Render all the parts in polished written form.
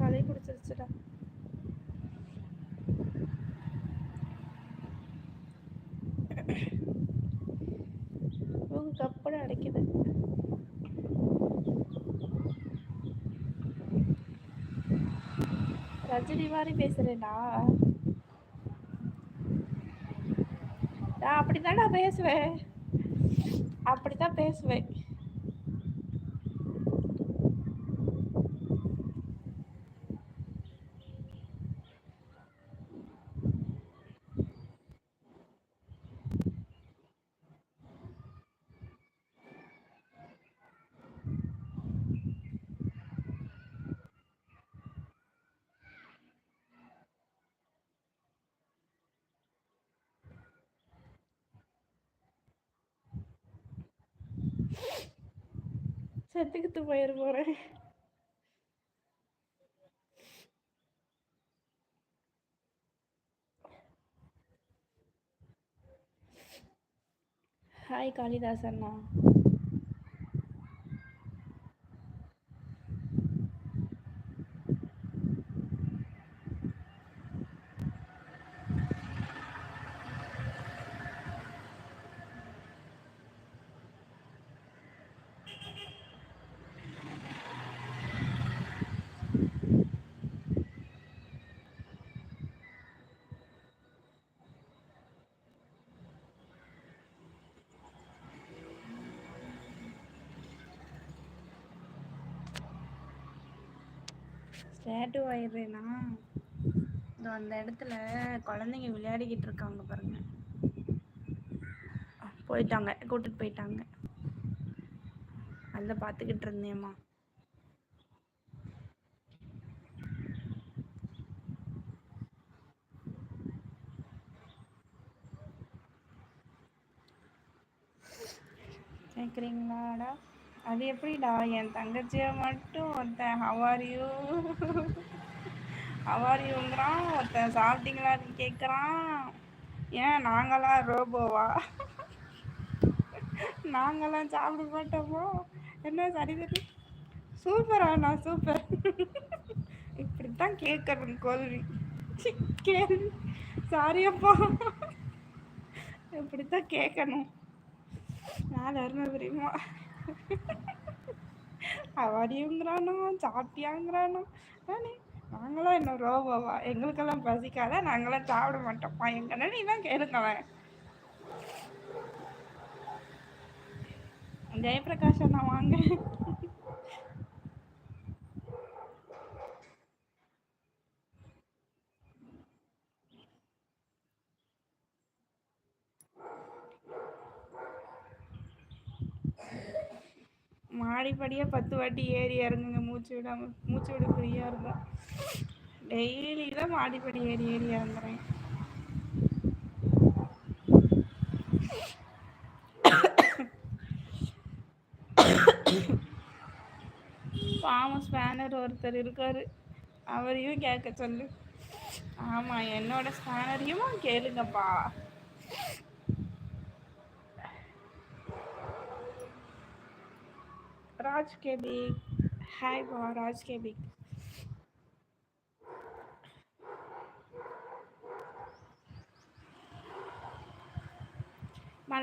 சளி பிடிச்சிருச்சுடா. கப்பட அடைக்குது. ரஜினி மாதிரி பேசுறேன்டா. நான் அப்படித்தான்டா பேசுவேன். அப்படித்தான் பேசுவேன். செத்துக்கிட்டு போயிட போறேன். ஹாய் காளிதாஸ் அண்ணா. ஸ்டேட்டு ஆயிடுறேனா? அந்த இடத்துல குழந்தைங்க விளையாடிக்கிட்டு இருக்காங்க பாருங்க. போயிட்டாங்க, கூட்டிட்டு போயிட்டாங்க. அதில் பார்த்துக்கிட்டு இருந்தேம்மா. கேட்குறீங்களாடா? அது எப்படிடா என் தங்கச்சியை மட்டும் ஒருத்தன் ஹவாரியூ ஹவாரியூங்கிறான், ஒருத்தன் சாப்பிட்டீங்களான்னு கேட்குறான். ஏன் நாங்களாம் ரோபோவா? நாங்களாம் சாப்பிட மாட்டோமோ என்ன? சரி சரி, சூப்பரா, நான் சூப்பர். இப்படித்தான் கேட்கணும் கேள்வி. கேள்வி சாரியப்பா, இப்படித்தான் கேட்கணும். நான் தெரியுமா? அவடியுங்கிறானோ சாப்பிட்டியாங்கிறானோ. நாங்களாம் என்ன ரோபோவா? எங்களுக்கெல்லாம் பசிக்காத, நாங்களாம் சாப்பிட மாட்டோம்ப்பா. எங்கன்னா நீ தான் கேளுங்களேன். ஜெயபிரகாஷ் அண்ணா வாங்க. மாடிப்படியே 10 வாட்டி ஏறி இறங்குங்க, மூச்சு விடாம. மூச்சு விட ஃப்ரீயாக இருக்கும். டெய்லி தான் மாடிப்படி ஏறி ஏறி இறங்குறேன். பாவம் ஸ்பேனர் ஒருத்தர் இருக்காரு, அவரையும் கேட்க சொல்லு. ஆமா, என்னோட ஸ்பேனரையும் கேளுங்கப்பா. ராஜ் கேபி, ஹாய் பா ராஜ் கேபி.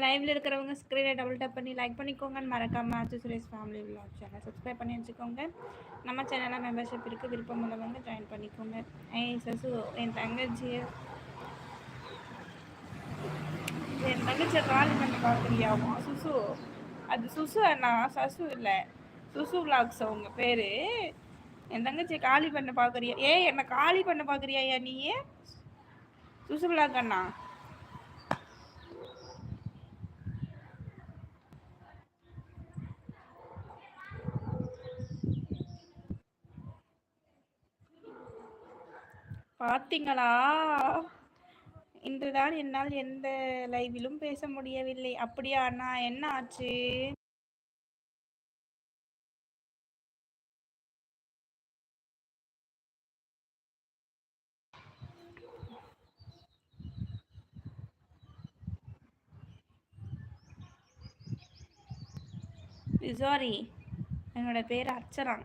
லைவ்ல இருக்கிறவங்க ஸ்க்ரீனை டபுள் டேப் பண்ணி லைக் பண்ணிக்கோங்க. மறக்காம ஆச்சு Suresh family vlog channel subscribe பண்ணி வச்சுக்கோங்க. நம்ம சேனலில் மெம்பர்ஷிப் இருக்குது, விருப்பம் உள்ளவங்க ஜாயின் பண்ணிக்கோங்க. சசு, என் தங்கச்சியை காலி பண்ண பார்க்குறியாமா? சுசு, அது சுசு அண்ணா, சசு இல்லை, சுசு விலாக்ஸ் அவங்க பேர். என் தங்கச்சியை காலி பண்ண பார்க்குறியா? என்னை காலி பண்ண பார்க்குறியா நீயே? சுசு விலாக் அண்ணா, பார்த்தீங்களா? இன்றுதான் என்னால் எந்த லைவிலும் பேச முடியவில்லை. அப்படியா அண்ணா, என்ன ஆச்சு? சாரி, என்னோட பேர் அர்ச்சனா.